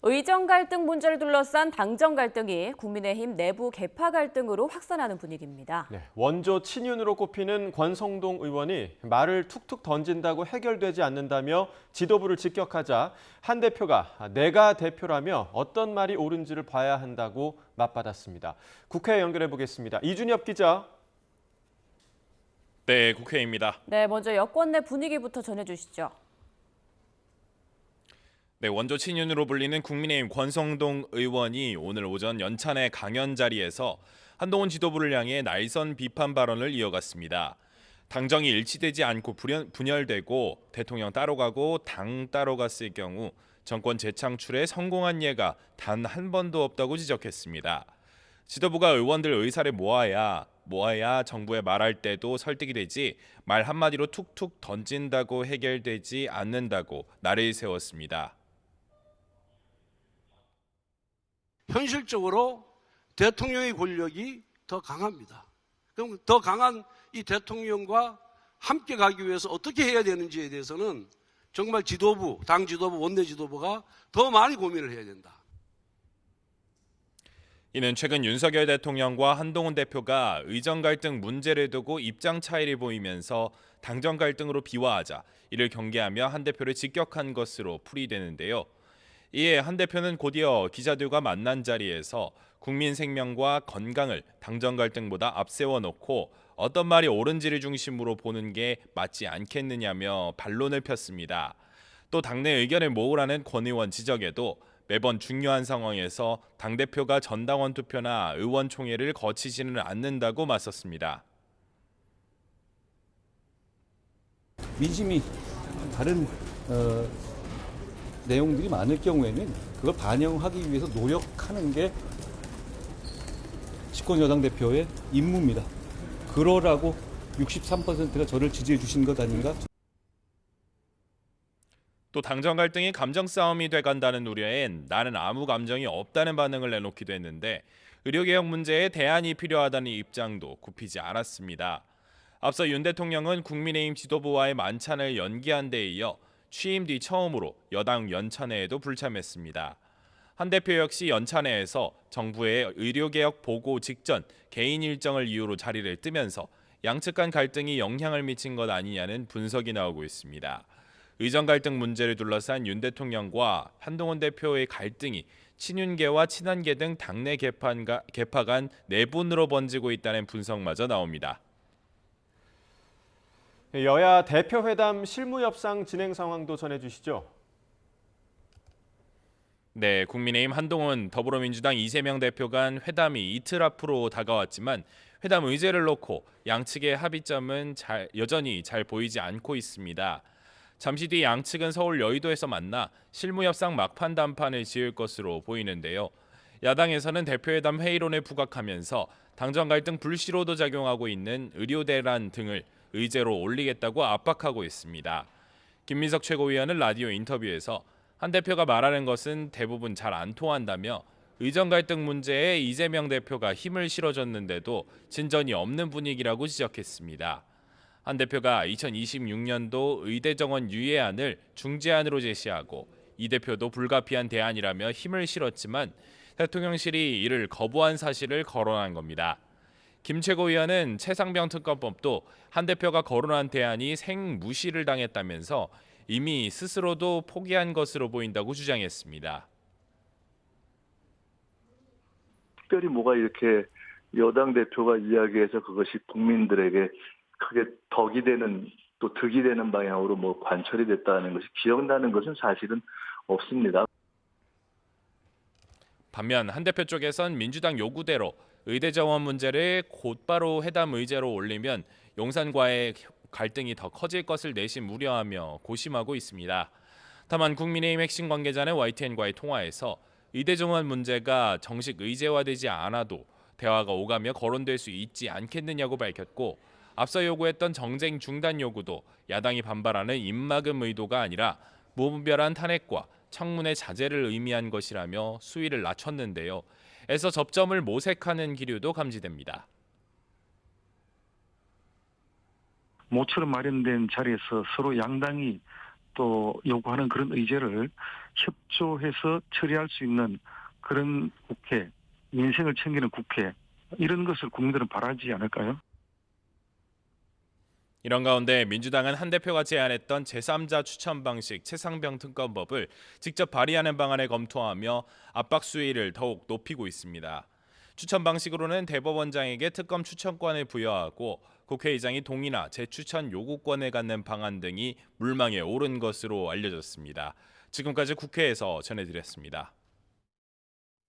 의정 갈등 문제를 둘러싼 당정 갈등이 국민의힘 내부 계파 갈등으로 확산하는 분위기입니다. 네, 원조 친윤으로 꼽히는 권성동 의원이 말을 툭툭 던진다고 해결되지 않는다며 지도부를 직격하자 한 대표가 내가 대표라며 어떤 말이 옳은지를 봐야 한다고 맞받았습니다. 국회에 연결해 보겠습니다. 이준엽 기자. 네, 국회입니다. 네, 먼저 여권 내 분위기부터 전해주시죠. 네, 원조 친윤으로 불리는 국민의힘 권성동 의원이 오늘 오전 연찬회 강연 자리에서 한동훈 지도부를 향해 날선 비판 발언을 이어갔습니다. 당정이 일치되지 않고 분열되고 대통령 따로 가고 당 따로 갔을 경우 정권 재창출에 성공한 예가 단 한 번도 없다고 지적했습니다. 지도부가 의원들 의사를 모아야 정부에 말할 때도 설득이 되지 말 한마디로 툭툭 던진다고 해결되지 않는다고 나를 세웠습니다. 현실적으로 대통령의 권력이 더 강합니다. 그럼 더 강한 이 대통령과 함께 가기 위해서 어떻게 해야 되는지에 대해서는 정말 지도부, 당 지도부, 원내 지도부가 더 많이 고민을 해야 된다. 이는 최근 윤석열 대통령과 한동훈 대표가 의정 갈등 문제를 두고 입장 차이를 보이면서 당정 갈등으로 비화하자 이를 경계하며 한 대표를 직격한 것으로 풀이되는데요. 이에 한 대표는 곧이어 기자들과 만난 자리에서 국민 생명과 건강을 당정 갈등보다 앞세워 놓고 어떤 말이 옳은지를 중심으로 보는 게 맞지 않겠느냐며 반론을 폈습니다. 또 당내 의견을 모으라는 권 의원 지적에도 매번 중요한 상황에서 당대표가 전당원 투표나 의원총회를 거치지는 않는다고 맞섰습니다. 민심이 다른 내용들이 많을 경우에는 그걸 반영하기 위해서 노력하는 게 집권 여당 대표의 임무입니다. 그러라고 63%가 저를 지지해 주신 것 아닌가? 또 당정 갈등이 감정 싸움이 돼간다는 우려엔 나는 아무 감정이 없다는 반응을 내놓기도 했는데 의료개혁 문제에 대안이 필요하다는 입장도 굽히지 않았습니다. 앞서 윤 대통령은 국민의힘 지도부와의 만찬을 연기한 데 이어 취임 뒤 처음으로 여당 연찬회에도 불참했습니다. 한 대표 역시 연찬회에서 정부의 의료개혁 보고 직전 개인 일정을 이유로 자리를 뜨면서 양측 간 갈등이 영향을 미친 것 아니냐는 분석이 나오고 있습니다. 의정 갈등 문제를 둘러싼 윤 대통령과 한동훈 대표의 갈등이 친윤계와 친한계 등 당내 계파 간 내분으로 번지고 있다는 분석마저 나옵니다. 여야 대표회담 실무협상 진행 상황도 전해주시죠. 네, 국민의힘 한동훈, 더불어민주당 이재명 대표 간 회담이 이틀 앞으로 다가왔지만 회담 의제를 놓고 양측의 합의점은 여전히 잘 보이지 않고 있습니다. 잠시 뒤 양측은 서울 여의도에서 만나 실무협상 막판 담판을 지을 것으로 보이는데요. 야당에서는 대표회담 회의론에 부각하면서 당정 갈등 불씨로도 작용하고 있는 의료 대란 등을 의제로 올리겠다고 압박하고 있습니다. 김민석 최고위원은 라디오 인터뷰에서 한 대표가 말하는 것은 대부분 잘 안 통한다며 의정 갈등 문제에 이재명 대표가 힘을 실어줬는데도 진전이 없는 분위기라고 지적했습니다. 한 대표가 2026년도 의대 정원 유예안을 중재안으로 제시하고 이 대표도 불가피한 대안이라며 힘을 실었지만 대통령실이 이를 거부한 사실을 거론한 겁니다. 김 최고위원은 최상병 특검법도 한 대표가 거론한 대안이 생무시를 당했다면서 이미 스스로도 포기한 것으로 보인다고 주장했습니다. 특별히 뭐가 이렇게 여당 대표가 이야기해서 그것이 국민들에게 크게 덕이 되는 또 득이 되는 방향으로 뭐 관철이 됐다는 것이 기억나는 것은 사실은 없습니다. 반면 한 대표 쪽에선 민주당 요구대로 의대 정원 문제를 곧바로 회담 의제로 올리면 용산과의 갈등이 더 커질 것을 내심 우려하며 고심하고 있습니다. 다만 국민의힘 핵심 관계자는 YTN과의 통화에서 의대 정원 문제가 정식 의제화되지 않아도 대화가 오가며 거론될 수 있지 않겠느냐고 밝혔고 앞서 요구했던 정쟁 중단 요구도 야당이 반발하는 입막음 의도가 아니라 무분별한 탄핵과 청문회 자제를 의미한 것이라며 수위를 낮췄는데요. 에서 접점을 모색하는 기류도 감지됩니다. 모처럼 마련된 자리에서 서로 양당이 또 요구하는 그런 의제를 협조해서 처리할 수 있는 그런 국회, 민생을 챙기는 국회, 이런 것을 국민들은 바라지 않을까요? 이런 가운데 민주당은 한 대표가 제안했던 제3자 추천 방식 최상병 특검법을 직접 발의하는 방안을 검토하며 압박 수위를 더욱 높이고 있습니다. 추천 방식으로는 대법원장에게 특검 추천권을 부여하고 국회의장이 동의나 재추천 요구권을 갖는 방안 등이 물망에 오른 것으로 알려졌습니다. 지금까지 국회에서 전해드렸습니다.